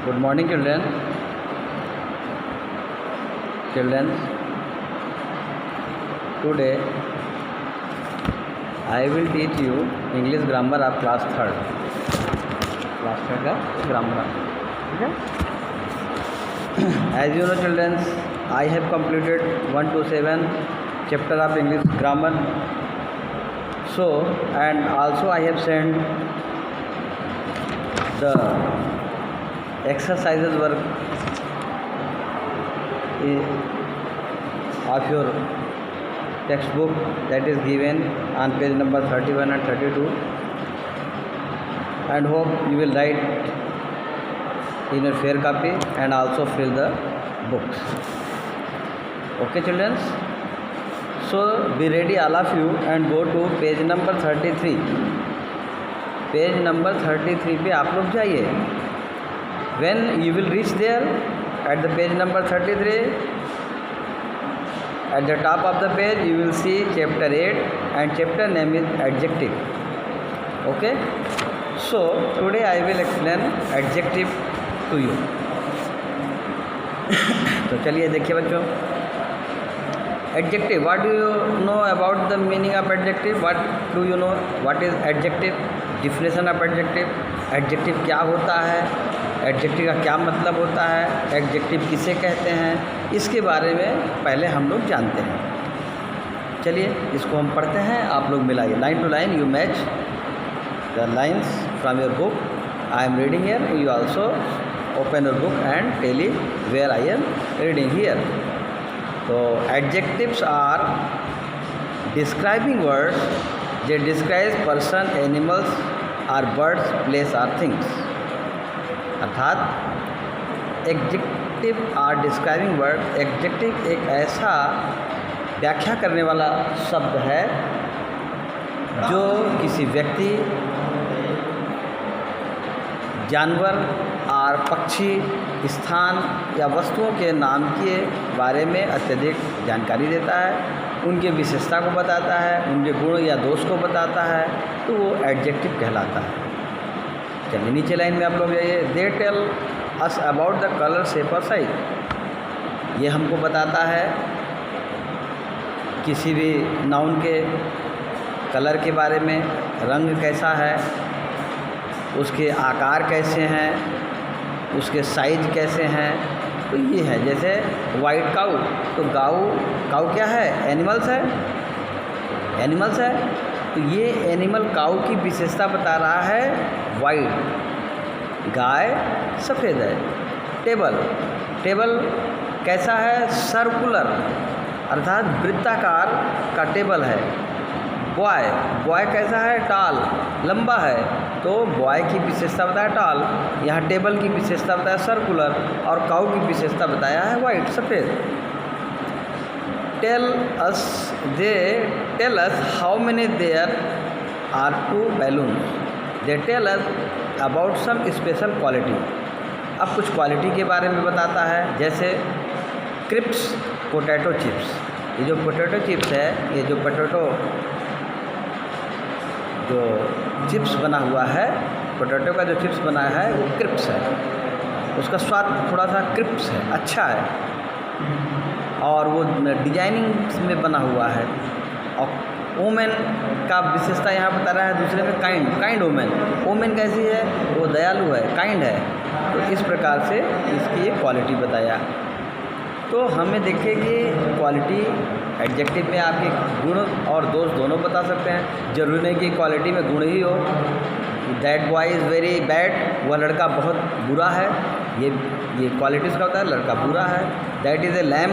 Good morning, children. Today I will teach you English grammar of class 3rd. Class 3rd का grammar. ठीक है? As you know, children, I have completed 1 to 7 chapter of English grammar. So, and also I have sent the exercises work of your textbook that is given on page number 31 and 32, and hope you will write in your fair copy and also fill the books. Okay, children, so be ready all of you and go to page number 33. Page number 33 पे आप लोग जाइए. When you will reach there at the page number 33, at the top of the page you will see chapter 8 and chapter name is adjective. Okay, so today I will explain adjective to you. तो चलिए देखिए बच्चों, adjective, what do you know about the meaning of adjective? What do you know what is adjective? Definition of adjective क्या होता है, adjective का क्या मतलब होता है, एडजेक्टिव किसे कहते हैं, इसके बारे में पहले हम लोग जानते हैं. चलिए इसको हम पढ़ते हैं, आप लोग मिलाइए. Line to line you match the lines from your book. I am reading here, you also open your book and tell where I am reading here. तो adjectives are describing words they describe person, animals or birds, place or things. अर्थात adjective are describing word. Adjective एक ऐसा व्याख्या करने वाला शब्द है जो किसी व्यक्ति, जानवर और पक्षी, स्थान या वस्तुओं के नाम के बारे में अत्यधिक जानकारी देता है, उनके विशेषता को बताता है, उनके गुण या दोष को बताता है, तो वो एडजेक्टिव कहलाता है. चलिए नीचे लाइन में आप लोग जाइए. They tell us about the colour, shape और साइज. ये हमको बताता है किसी भी नाउन के कलर के बारे में, रंग कैसा है, उसके आकार कैसे हैं, उसके साइज कैसे हैं. तो ये है जैसे वाइट काऊ, तो काऊ क्या है, एनिमल्स है. तो ये एनिमल काऊ की विशेषता बता रहा है वाइट. गाय सफ़ेद है. टेबल कैसा है, सर्कुलर अर्थात वृत्ताकार का टेबल है. बॉय कैसा है, टाल, लंबा है. तो बॉय की विशेषता बताया टाल, यहाँ टेबल की विशेषता बताया सर्कुलर, और काऊ की विशेषता बताया है वाइट, सफ़ेद. They tell us how many there are 2 balloon. They tell us about some special quality. अब कुछ क्वालिटी के बारे में बताता है, जैसे क्रिप्स पोटैटो चिप्स. ये जो पोटैटो चिप्स है, ये जो पोटैटो जो चिप्स बना हुआ है, पोटैटो का जो चिप्स बना है वो क्रिप्स है. उसका स्वाद थोड़ा सा क्रिप्स है, अच्छा है, और वो डिजाइनिंग में बना हुआ है. और वोमेन का विशेषता यहाँ बता रहा है दूसरे में काइंड वोमेन कैसी है, वो दयालु है, काइंड है. तो इस प्रकार से इसकी एक क्वालिटी बताया. तो हमें देखिए कि क्वालिटी एडजेक्टिव में आपके गुण और दोष दोनों बता सकते हैं. जरूरी नहीं कि क्वालिटी में गुण ही हो. That boy is very bad, वह लड़का बहुत बुरा है. ये क्वालिटीज़ का होता है, लड़का बुरा है. That is a lame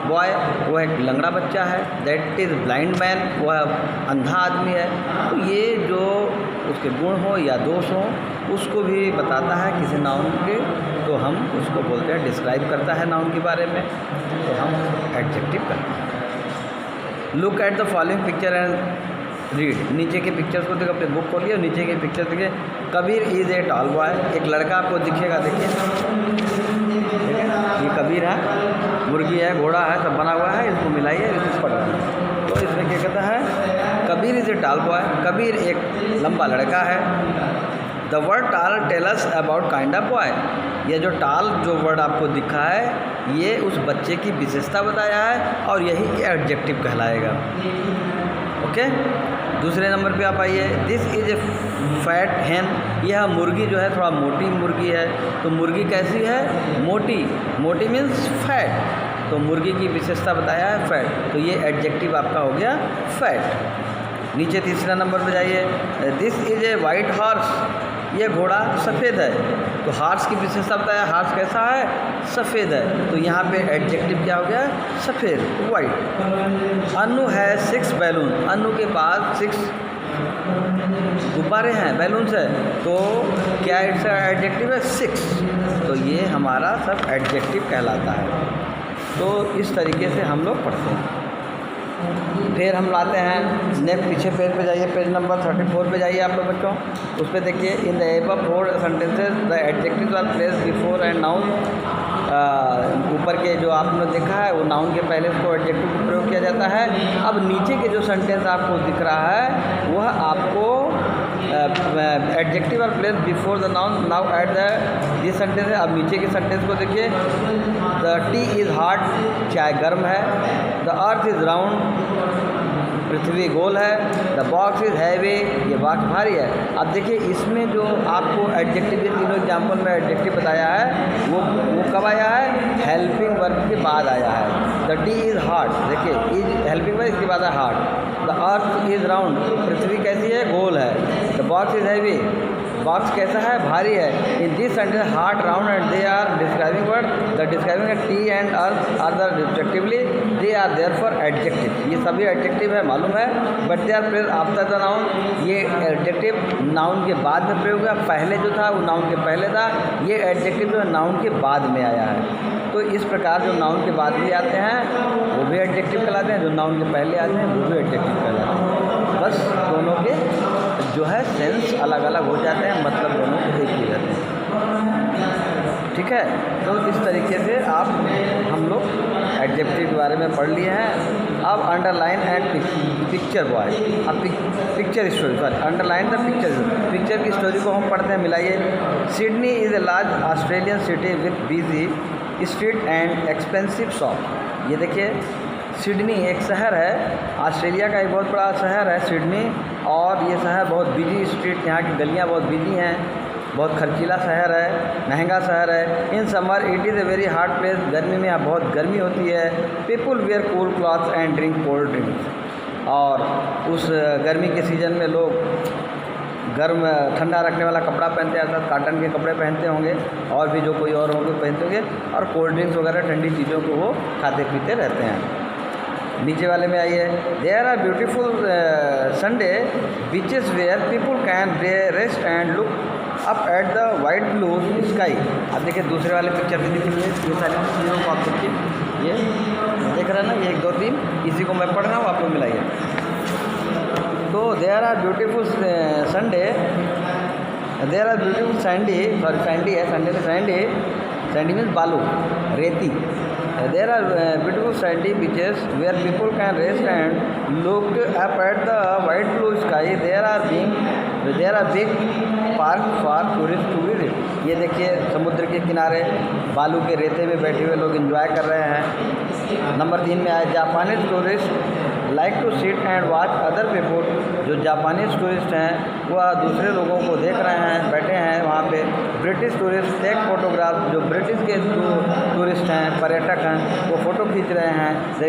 boy, वह एक लंगड़ा बच्चा है. दैट इज़ ब्लाइंड मैन, वह अंधा आदमी है. तो ये जो उसके गुण हो या दोष हो, उसको भी बताता है किसी नाउन के, तो हम उसको बोलते हैं, डिस्क्राइब करता है नाउन के बारे में, तो हम एडजेक्टिव करते हैं. Look at the following picture and read. नीचे के पिक्चर्स को देखो, अपने बुक खोलिए और नीचे के पिक्चर देखिए. Kabir is a tall boy. एक लड़का आपको दिखेगा, देखिए ये कबीर है, मुर्गी है, घोड़ा है, सब बना हुआ है. इसको मिलाइए, इसको पढ़िए. तो इसमें क्या कहता है, Kabir is a tall boy. Kabir एक लंबा लड़का है. The word tall tell us about kind of boy. ये जो टाल जो वर्ड आपको दिखा है ये उस बच्चे की विशेषता बताया है और यही एडजेक्टिव कहलाएगा। ओके, दूसरे नंबर पे आप आइए। दिस इज़ ए फैट हैन। यह मुर्गी जो है थोड़ा मोटी मुर्गी है। तो मुर्गी कैसी है? मोटी। मोटी मीन्स फैट। तो मुर्गी की विशेषता बताया है फैट, तो ये एडजेक्टिव आपका हो गया फैट। नीचे तीसरा नंबर पे जाइए। This is a white horse. ये घोड़ा सफ़ेद है। तो हॉर्स की विशेषता बताया, हॉर्स कैसा है? सफ़ेद है। तो यहाँ पे एडजेक्टिव क्या हो गया? सफ़ेद, वाइट। अन्नू है 6 बैलून। अन्नू के पास 6 गुब्बारे हैं, बैलून्स है। तो क्या इसका एडजेक्टिव है? 6। तो ये हमारा सब एडजेक्टिव कहलाता है। तो इस तरीके से हम लोग पढ़ते हैं। फिर हम लाते हैं नेक्स्ट, पीछे पेज पे जाइए, पेज नंबर 34 पे जाइए आप लोग बच्चों। उस पर देखिए, in the above 4 sentences the adjectives are placed before and noun. ऊपर के जो आपने देखा है वो नाउन के पहले उसको एडजेक्टिव का प्रयोग किया जाता है। अब नीचे के जो सेंटेंस आपको दिख रहा है वह आपको adjective are place before the noun. Now at the ये सेंटेंस है। अब नीचे के सेंटेंस को देखिए। The tea is hot. चाय गर्म है। The earth is round. पृथ्वी गोल है। The box is heavy. ये बॉक्स भारी है। अब देखिए इसमें जो आपको एडजेक्टिव, ये तीनों एग्जाम्पल में एडजेक्टिव बताया है वो कब आया है? हेल्पिंग वर्ब के बाद आया है। The tea is hot. देखिए इज हेल्पिंग वर्ब, इसके बाद है hot. The earth is round. पृथ्वी कैसी है? गोल है। The box is heavy. Box कैसा है? भारी है। In this sentence hot, round and they are describing word. The describing tea and earth are the respectively, they are there for adjective. ये सभी एडजेक्टिव है, मालूम है, but they are placed after the noun. ये adjective noun के बाद में प्रयोग हुआ। पहले जो था वो नाउन के पहले था। ये एडजेक्टिव जो है नाउन के बाद में आया है। तो इस प्रकार जो नाउन के बाद भी आते हैं वो भी एडजेक्टिव कहलाते हैं, जो नाउन के पहले आते हैं वो भी एडजेक्टिव कहलाते हैं। बस दोनों के जो है सेंस अलग अलग हो जाते हैं, मतलब दोनों एक ही रहते हैं। ठीक है, तो इस तरीके से आप हम लोग एडजेक्टिव के बारे में पढ़ लिए हैं। अब अंडरलाइन एंड पिक्चर बॉय। अब picture story, sorry, underline the picture की स्टोरी को हम पढ़ते हैं। मिलाइए। Sydney is a large Australian city with busy street and expensive shop. ये देखिए सिडनी एक शहर है, ऑस्ट्रेलिया का एक बहुत बड़ा शहर है सिडनी, और ये शहर बहुत बिजी स्ट्रीट, यहाँ की गलियाँ बहुत बिजी हैं, बहुत खर्चीला शहर है, महंगा शहर है। In summer it is a very hot place. गर्मी में यहाँ बहुत गर्मी होती है। People wear cool clothes and drink cold drinks. और उस गर्मी के सीज़न में लोग गर्म ठंडा रखने वाला कपड़ा पहनते हैं, अर्थात काटन के कपड़े पहनते होंगे, और भी जो कोई और होंगे पहनते होंगे, और कोल्ड ड्रिंक्स वगैरह ठंडी चीज़ों को वो खाते पीते रहते हैं। नीचे वाले में आइए। There are beautiful Sunday beaches where people can rest and look up at the white blue sky. अब देखिए दूसरे वाले पिक्चर में देखिए, ये सारी चीज़ों को आप देखिए, ये देख रहे हैं ना, ये 1 2 3, इसी को मैं पढ़ रहा हूँ, आप लोग मिलाइए। तो there are beautiful Sunday, there are beautiful sandy, sorry sandy है, संडे में सैंडी, सैंडी मीन्स बालू, रेती। There are beautiful sandy beaches where people can rest and look up at the white blue sky. There are big park for tourists to visit. ये देखिए समुद्र के किनारे बालू के रेते में बैठे हुए लोग एंजॉय कर रहे हैं। नंबर 3 में आए Japanese tourist like to sit and watch other people. जो जापानीज टूरिस्ट हैं वह दूसरे लोगों को देख रहे हैं, बैठे हैं वहाँ पे। British tourist take photograph. जो ब्रिटिश के टूरिस्ट हैं, पर्यटक हैं, वो फ़ोटो खींच रहे हैं। The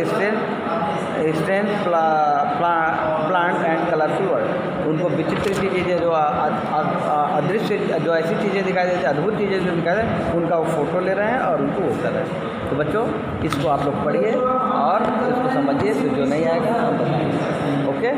strange plant and colourful world. उनको विचित्र सी चीज़ें जो अदृश्य, जो ऐसी चीज़ें दिखाई देती हैं, अद्भुत चीज़ें जो दिखाई देती हैं, उनका वो फ़ोटो ले रहे हैं और उनको वो कर रहे हैं। तो बच्चों इसको आप लोग पढ़िए और इसको समझिए, तो जो नहीं आएगा हम बताएंगे। ओके।